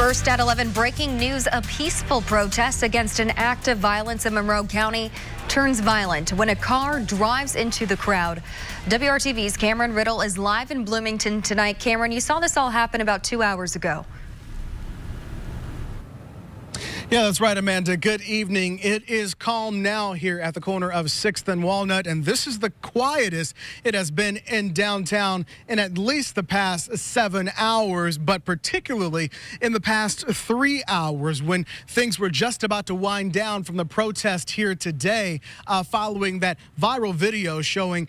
First at 11, breaking news, a peaceful protest against an act of violence in Monroe County turns violent when a car drives into the crowd. WRTV's Cameron Riddle is live in Bloomington tonight. Cameron, you saw this all happen about 2 hours ago. Yeah, that's right, Amanda. Good evening. It is calm now here at the corner of 6th and Walnut, and this is the quietest it has been in downtown in at least the past 7 hours, but particularly in the past 3 hours when things were just about to wind down from the protest here today following that viral video showing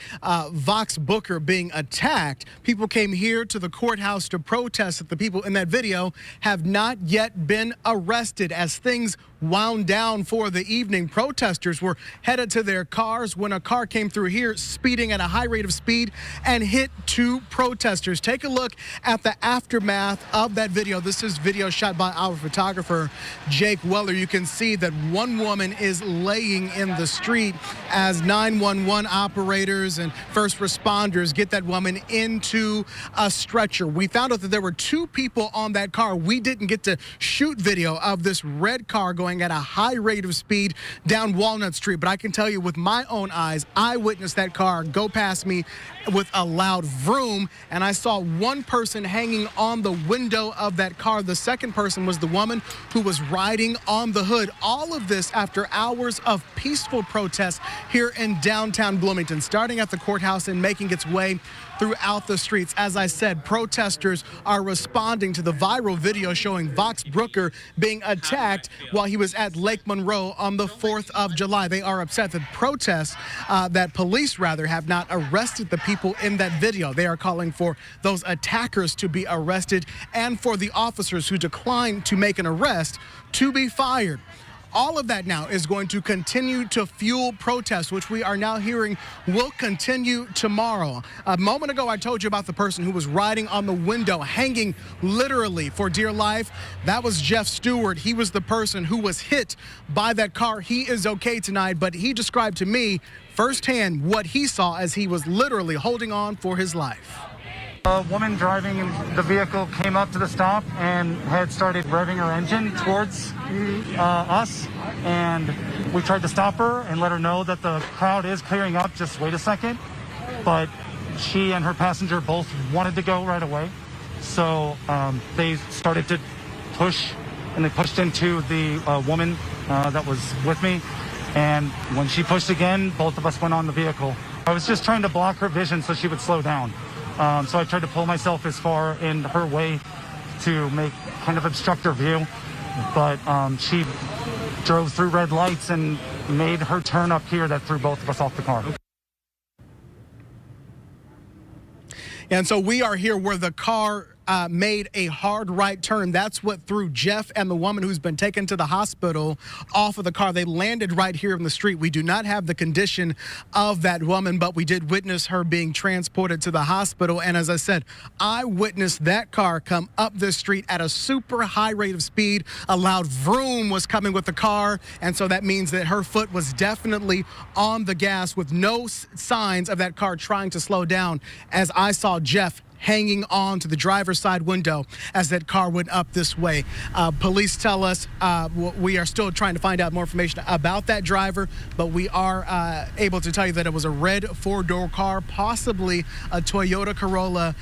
Vox Booker being attacked. People came here to the courthouse to protest that the people in that video have not yet been arrested. As things wound down for the evening, protesters were headed to their cars when a car came through here speeding at a high rate of speed and hit two protesters. Take a look at the aftermath of that video. This is video shot by our photographer, Jake Weller. You can see that one woman is laying in the street as 911 operators and first responders get that woman into a stretcher. We found out that there were two people on that car. We didn't get to shoot video of this red car going at a high rate of speed down Walnut Street, but I can tell you with my own eyes, I witnessed that car go past me with a loud vroom, and I saw one person hanging on the window of that car. The second person was the woman who was riding on the hood. All of this after hours of peaceful protests here in downtown Bloomington, starting at the courthouse and making its way throughout the streets. As I said, protesters are responding to the viral video showing Vox Booker being attacked while he was at Lake Monroe on the 4th of July. They are upset that police have not arrested the people in that video. They are calling for those attackers to be arrested and for the officers who declined to make an arrest to be fired. All of that now is going to continue to fuel protests, which we are now hearing will continue tomorrow. A moment ago, I told you about the person who was riding on the window, hanging literally for dear life. That was Jeff Stewart. He was the person who was hit by that car. He is okay tonight, but he described to me firsthand what he saw as he was literally holding on for his life. A woman driving the vehicle came up to the stop and had started revving her engine towards us, and we tried to stop her and let her know that the crowd is clearing up, just wait a second. But she and her passenger both wanted to go right away, so they started to push, and they pushed into the woman that was with me, and when she pushed again, both of us went on the vehicle. I was just trying to block her vision so she would slow down. So I tried to pull myself as far in her way to make kind of obstruct her view, but she drove through red lights and made her turn up here that threw both of us off the car. And so we are here where the car made a hard right turn. That's what threw Jeff and the woman who's been taken to the hospital off of the car. They landed right here in the street. We do not have the condition of that woman, but we did witness her being transported to the hospital. And as I said, I witnessed that car come up this street at a super high rate of speed. A loud vroom was coming with the car, and so that means that her foot was definitely on the gas with no signs of that car trying to slow down, as I saw Jeff hanging on to the driver's side window as that car went up this way. Police tell us we are still trying to find out more information about that driver, but we are able to tell you that it was a red four-door car, possibly a Toyota Corolla,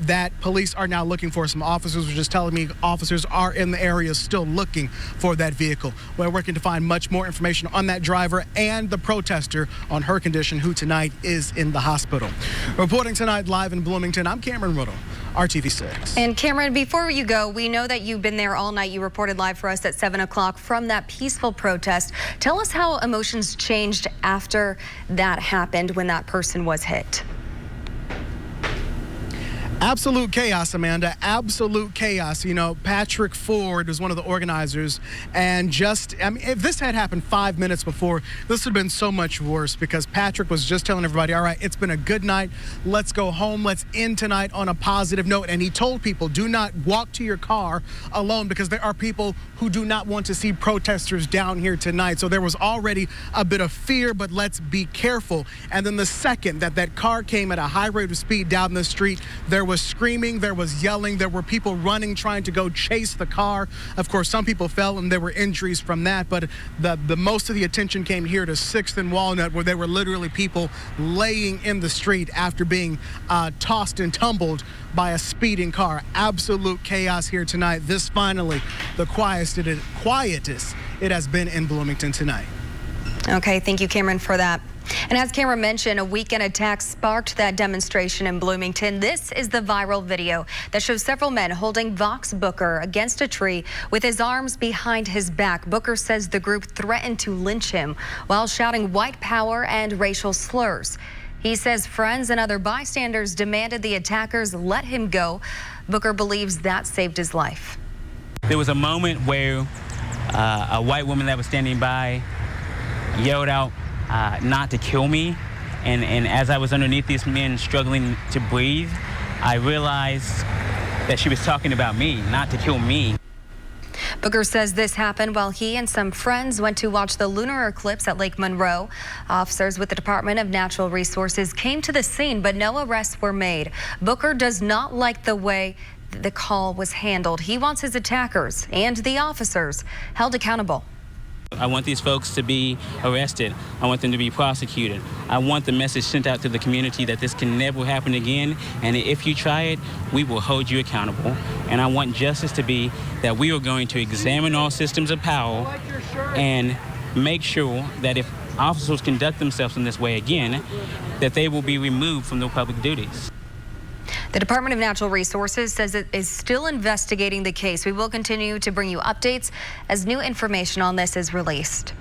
that police are now looking for. Some officers were just telling me officers are in the area still looking for that vehicle. We're working to find much more information on that driver and the protester on her condition, who tonight is in the hospital. Reporting tonight live in Bloomington, I'm Cameron Riddle, RTV6. And Cameron, before you go, we know that you've been there all night. You reported live for us at 7 o'clock from that peaceful protest. Tell us how emotions changed after that happened when that person was hit. Absolute chaos, Amanda. Absolute chaos. You know, Patrick Ford was one of the organizers, and if this had happened 5 minutes before, this would have been so much worse, because Patrick was just telling everybody, all right, it's been a good night. Let's go home. Let's end tonight on a positive note. And he told people, do not walk to your car alone, because there are people who do not want to see protesters down here tonight. So there was already a bit of fear, but let's be careful. And then the second that car came at a high rate of speed down the street, there was screaming, there was yelling, there were people running, trying to go chase the car. Of course, some people fell and there were injuries from that, but the most of the attention came here to 6th and Walnut, where there were literally people laying in the street after being tossed and tumbled by a speeding car. Absolute chaos here tonight. This finally the quietest it has been in Bloomington tonight. Okay, thank you, Cameron, for that. And as Cameron mentioned, a weekend attack sparked that demonstration in Bloomington. This is the viral video that shows several men holding Vox Booker against a tree with his arms behind his back. Booker says the group threatened to lynch him while shouting white power and racial slurs. He says friends and other bystanders demanded the attackers let him go. Booker believes that saved his life. There was a moment where a white woman that was standing by yelled out not to kill me, and as I was underneath these men struggling to breathe, I realized that she was talking about me, not to kill me. Booker says this happened while he and some friends went to watch the lunar eclipse at Lake Monroe. Officers with the Department of Natural Resources came to the scene, but no arrests were made. Booker does not like the way the call was handled. He wants his attackers and the officers held accountable. I want these folks to be arrested. I want them to be prosecuted. I want the message sent out to the community that this can never happen again, and if you try it, we will hold you accountable. And I want justice to be that we are going to examine all systems of power and make sure that if officers conduct themselves in this way again, that they will be removed from their public duties. The Department of Natural Resources says it is still investigating the case. We will continue to bring you updates as new information on this is released.